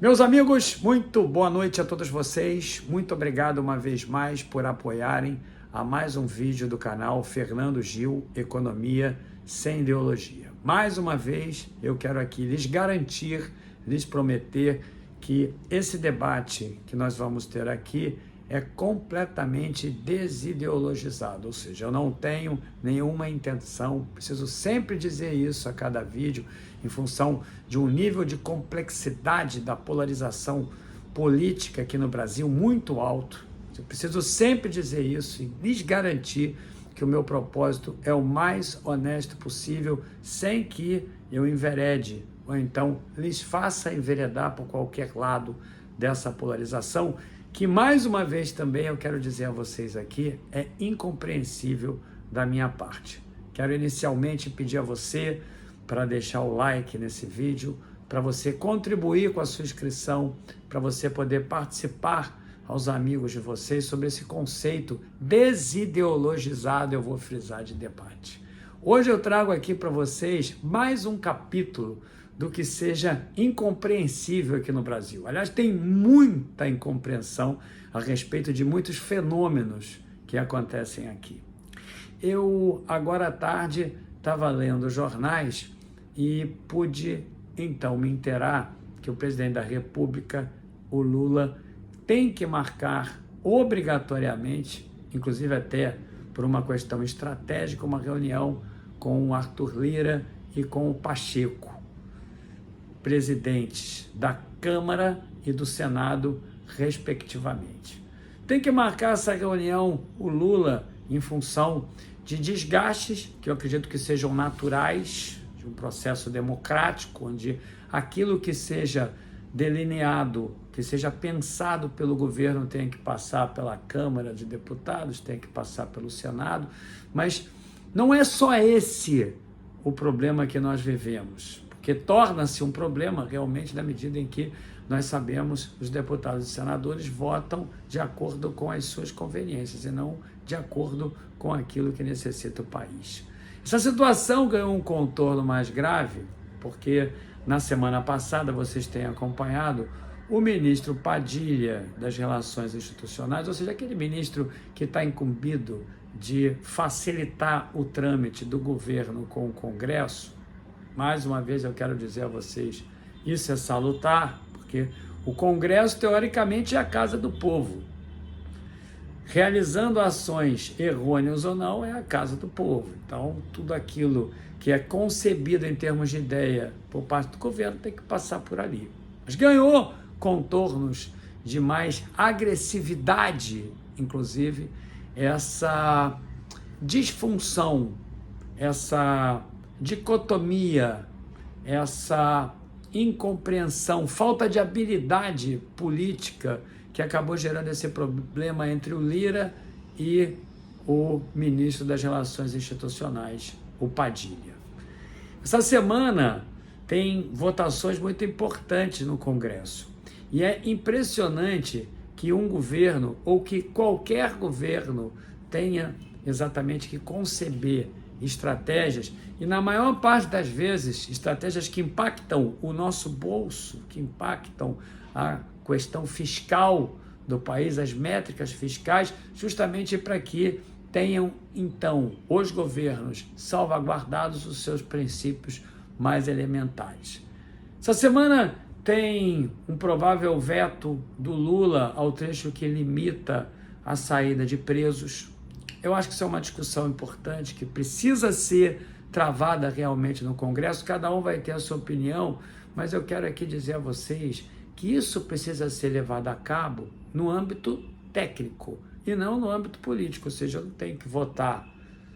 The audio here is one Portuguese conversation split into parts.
Meus amigos, muito boa noite a todos vocês. Muito obrigado uma vez mais por apoiarem a mais um vídeo do canal Fernando Gil, Economia Sem Ideologia. Mais uma vez, eu quero aqui lhes garantir, lhes prometer que esse debate que nós vamos ter aqui é completamente desideologizado, ou seja, eu não tenho nenhuma intenção, preciso sempre dizer isso a cada vídeo, em função de um nível de complexidade da polarização política aqui no Brasil muito alto. Eu preciso sempre dizer isso e lhes garantir que o meu propósito é o mais honesto possível, sem que eu enverede, ou então lhes faça enveredar por qualquer lado dessa polarização, que mais uma vez também eu quero dizer a vocês aqui, é incompreensível da minha parte. Quero inicialmente pedir a você para deixar o like nesse vídeo, para você contribuir com a sua inscrição, para você poder participar aos amigos de vocês sobre esse conceito desideologizado, eu vou frisar, de debate. Hoje eu trago aqui para vocês mais um capítulo do que seja incompreensível aqui no Brasil. Aliás, tem muita incompreensão a respeito de muitos fenômenos que acontecem aqui. Eu, agora à tarde, estava lendo jornais e pude, então, me inteirar que o presidente da República, o Lula, tem que marcar obrigatoriamente, inclusive até por uma questão estratégica, uma reunião com o Arthur Lira e com o Pacheco, presidentes da Câmara e do Senado, respectivamente. Tem que marcar essa reunião o Lula em função de desgastes, que eu acredito que sejam naturais, de um processo democrático, onde aquilo que seja delineado, que seja pensado pelo governo tem que passar pela Câmara de Deputados, tem que passar pelo Senado, mas não é só esse o problema que nós vivemos, porque torna-se um problema realmente na medida em que nós sabemos os deputados e senadores votam de acordo com as suas conveniências e não de acordo com aquilo que necessita o país. Essa situação ganhou um contorno mais grave porque na semana passada vocês têm acompanhado o ministro Padilha das Relações Institucionais, ou seja, aquele ministro que está incumbido de facilitar o trâmite do governo com o Congresso. Mais uma vez eu quero dizer a vocês, isso é salutar, porque o Congresso teoricamente é a casa do povo. Realizando ações errôneas ou não, é a casa do povo. Então, tudo aquilo que é concebido em termos de ideia por parte do governo tem que passar por ali. Mas ganhou contornos de mais agressividade, inclusive, essa disfunção, essa dicotomia, essa incompreensão, falta de habilidade política que acabou gerando esse problema entre o Lira e o ministro das Relações Institucionais, o Padilha. Essa semana tem votações muito importantes no Congresso e é impressionante que um governo ou que qualquer governo tenha exatamente que conceber estratégias, e na maior parte das vezes, estratégias que impactam o nosso bolso, que impactam a questão fiscal do país, as métricas fiscais, justamente para que tenham, então, os governos salvaguardados os seus princípios mais elementares. Essa semana tem um provável veto do Lula ao trecho que limita a saída de presos. Eu acho que isso é uma discussão importante, que precisa ser travada realmente no Congresso. Cada um vai ter a sua opinião, mas eu quero aqui dizer a vocês que isso precisa ser levado a cabo no âmbito técnico e não no âmbito político, ou seja, eu não tenho que votar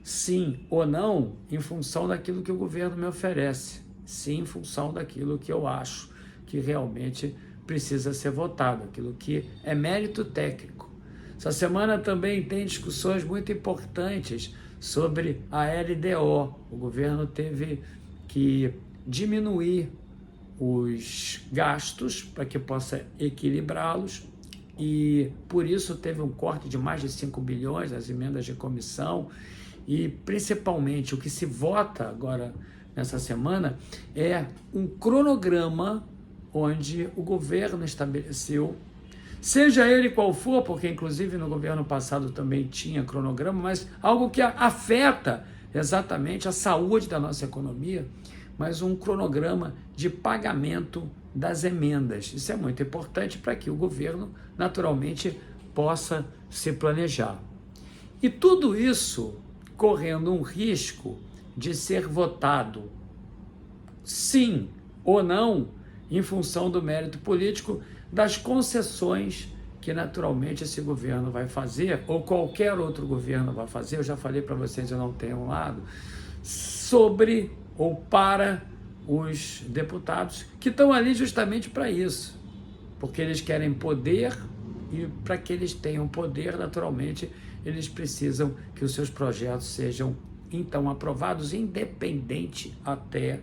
sim ou não em função daquilo que o governo me oferece, sim em função daquilo que eu acho que realmente precisa ser votado, aquilo que é mérito técnico. Essa semana também tem discussões muito importantes sobre a LDO. O governo teve que diminuir os gastos para que possa equilibrá-los e, por isso, teve um corte de mais de 5 bilhões nas emendas de comissão e, principalmente, o que se vota agora nessa semana é um cronograma onde o governo estabeleceu, seja ele qual for, porque inclusive no governo passado também tinha cronograma, mas algo que afeta exatamente a saúde da nossa economia, mas um cronograma de pagamento das emendas. Isso é muito importante para que o governo, naturalmente, possa se planejar. E tudo isso correndo um risco de ser votado sim ou não, em função do mérito político, das concessões que naturalmente esse governo vai fazer, ou qualquer outro governo vai fazer, eu já falei para vocês, eu não tenho um lado, sobre ou para os deputados que estão ali justamente para isso, porque eles querem poder e para que eles tenham poder, naturalmente, eles precisam que os seus projetos sejam então aprovados, independente até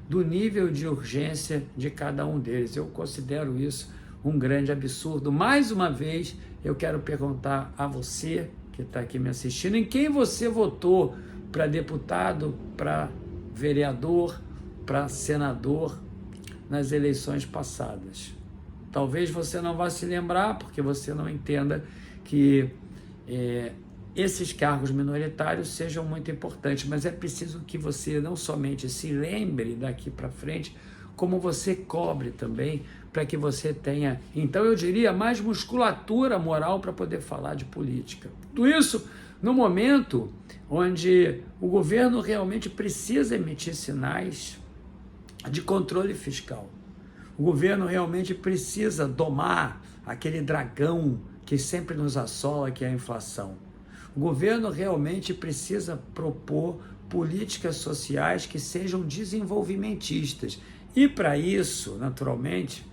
do nível de urgência de cada um deles. Eu considero isso um grande absurdo. Mais uma vez, eu quero perguntar a você que está aqui me assistindo, em quem você votou para deputado, para vereador, para senador nas eleições passadas. Talvez você não vá se lembrar, porque você não entenda que esses cargos minoritários sejam muito importantes, mas é preciso que você não somente se lembre daqui para frente, como você cobre também, para que você tenha, então eu diria, mais musculatura moral para poder falar de política. Tudo isso no momento onde o governo realmente precisa emitir sinais de controle fiscal. O governo realmente precisa domar aquele dragão que sempre nos assola, que é a inflação. O governo realmente precisa propor políticas sociais que sejam desenvolvimentistas. E para isso, naturalmente,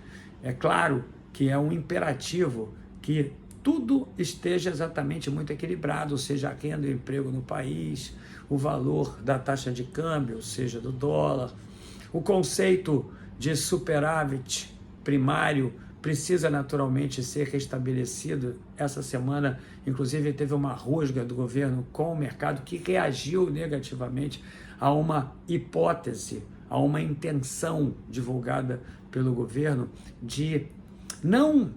é claro que é um imperativo que tudo esteja exatamente muito equilibrado, ou seja, a renda e o emprego no país, o valor da taxa de câmbio, ou seja, do dólar, o conceito de superávit primário precisa naturalmente ser restabelecido. Essa semana, inclusive, teve uma rusga do governo com o mercado que reagiu negativamente a uma hipótese, a uma intenção divulgada pelo governo de não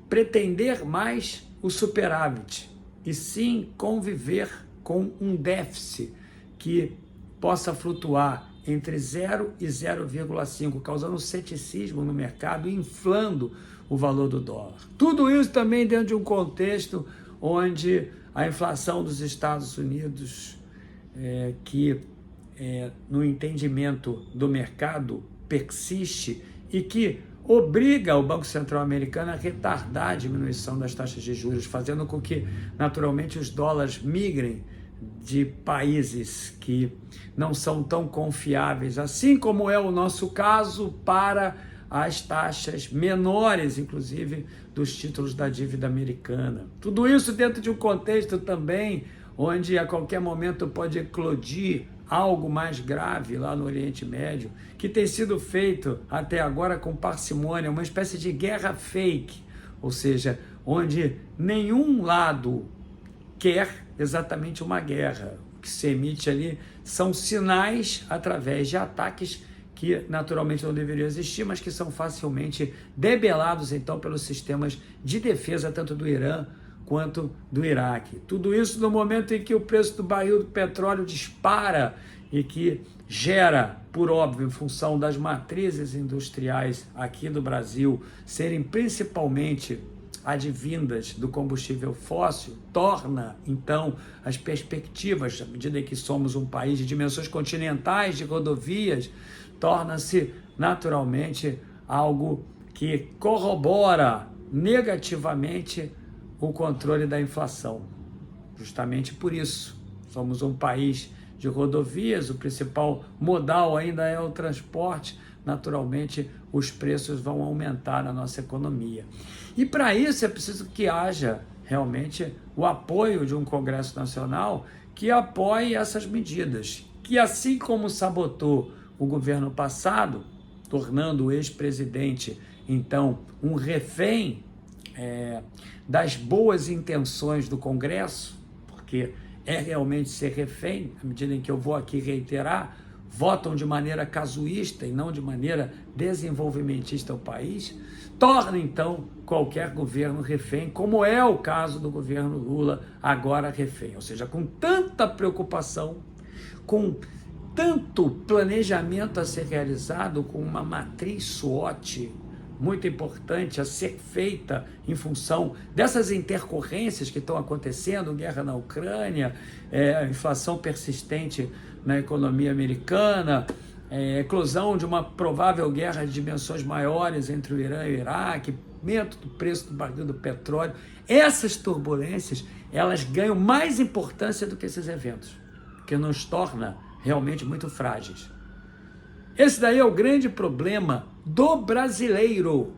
pretender mais o superávit, e sim conviver com um déficit que possa flutuar entre 0 e 0,5, causando ceticismo no mercado e inflando o valor do dólar. Tudo isso também dentro de um contexto onde a inflação dos Estados Unidos, no entendimento do mercado, persiste e que obriga o Banco Central americano a retardar a diminuição das taxas de juros, fazendo com que, naturalmente, os dólares migrem de países que não são tão confiáveis, assim como é o nosso caso, para as taxas menores, inclusive, dos títulos da dívida americana. Tudo isso dentro de um contexto também onde a qualquer momento pode eclodir algo mais grave lá no Oriente Médio, que tem sido feito até agora com parcimônia, uma espécie de guerra fake, ou seja, onde nenhum lado quer exatamente uma guerra. O que se emite ali são sinais através de ataques que naturalmente não deveriam existir, mas que são facilmente debelados então pelos sistemas de defesa tanto do Irã quanto do Iraque. Tudo isso no momento em que o preço do barril do petróleo dispara e que gera, por óbvio, em função das matrizes industriais aqui do Brasil serem principalmente advindas do combustível fóssil, torna, então, as perspectivas, à medida que somos um país de dimensões continentais, de rodovias, torna-se, naturalmente, algo que corrobora negativamente o controle da inflação. Justamente por isso, somos um país de rodovias, o principal modal ainda é o transporte, naturalmente os preços vão aumentar na nossa economia. E para isso é preciso que haja realmente o apoio de um Congresso Nacional que apoie essas medidas, que assim como sabotou o governo passado, tornando o ex-presidente, então, um refém das boas intenções do Congresso, porque é realmente ser refém, à medida em que eu vou aqui reiterar, votam de maneira casuísta e não de maneira desenvolvimentista o país, torna então qualquer governo refém, como é o caso do governo Lula, agora refém. Ou seja, com tanta preocupação, com tanto planejamento a ser realizado, com uma matriz SWOT muito importante a ser feita em função dessas intercorrências que estão acontecendo, guerra na Ucrânia, inflação persistente na economia americana, eclosão de uma provável guerra de dimensões maiores entre o Irã e o Iraque, aumento do preço do barril do petróleo. Essas turbulências, elas ganham mais importância do que esses eventos, que nos torna realmente muito frágeis. Esse daí é o grande problema do brasileiro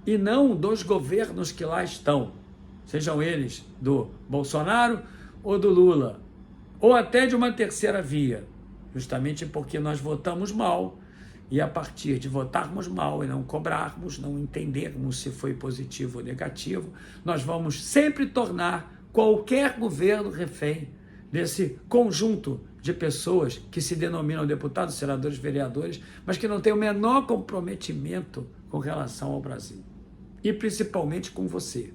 e não dos governos que lá estão, sejam eles do Bolsonaro ou do Lula, ou até de uma terceira via, justamente porque nós votamos mal e a partir de votarmos mal e não cobrarmos, não entendermos se foi positivo ou negativo, nós vamos sempre tornar qualquer governo refém desse conjunto de pessoas que se denominam deputados, senadores, vereadores, mas que não têm o menor comprometimento com relação ao Brasil. E principalmente com você.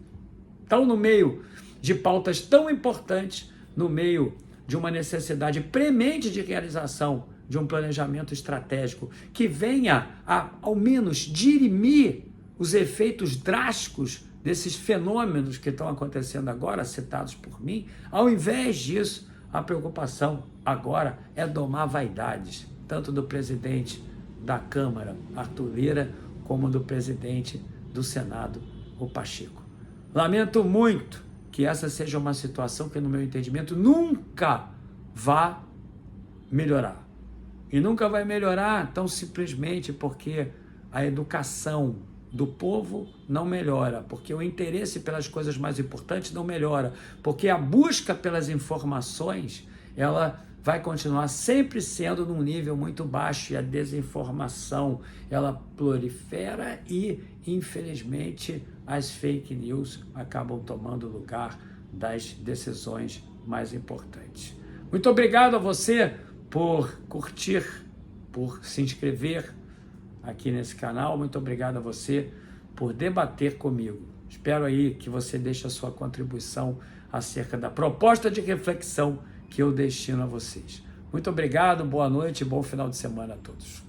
Então, no meio de pautas tão importantes, no meio de uma necessidade premente de realização de um planejamento estratégico que venha a, ao menos, dirimir os efeitos drásticos desses fenômenos que estão acontecendo agora, citados por mim, ao invés disso, a preocupação agora é domar vaidades, tanto do presidente da Câmara, Arthur Lira, como do presidente do Senado, o Pacheco. Lamento muito que essa seja uma situação que, no meu entendimento, nunca vá melhorar. E nunca vai melhorar tão simplesmente porque a educação do povo não melhora, porque o interesse pelas coisas mais importantes não melhora, porque a busca pelas informações, ela vai continuar sempre sendo num nível muito baixo e a desinformação, ela prolifera e, infelizmente, as fake news acabam tomando lugar das decisões mais importantes. Muito obrigado a você por curtir, por se inscrever aqui nesse canal. Muito obrigado a você por debater comigo. Espero aí que você deixe a sua contribuição acerca da proposta de reflexão que eu destino a vocês. Muito obrigado, boa noite e bom final de semana a todos.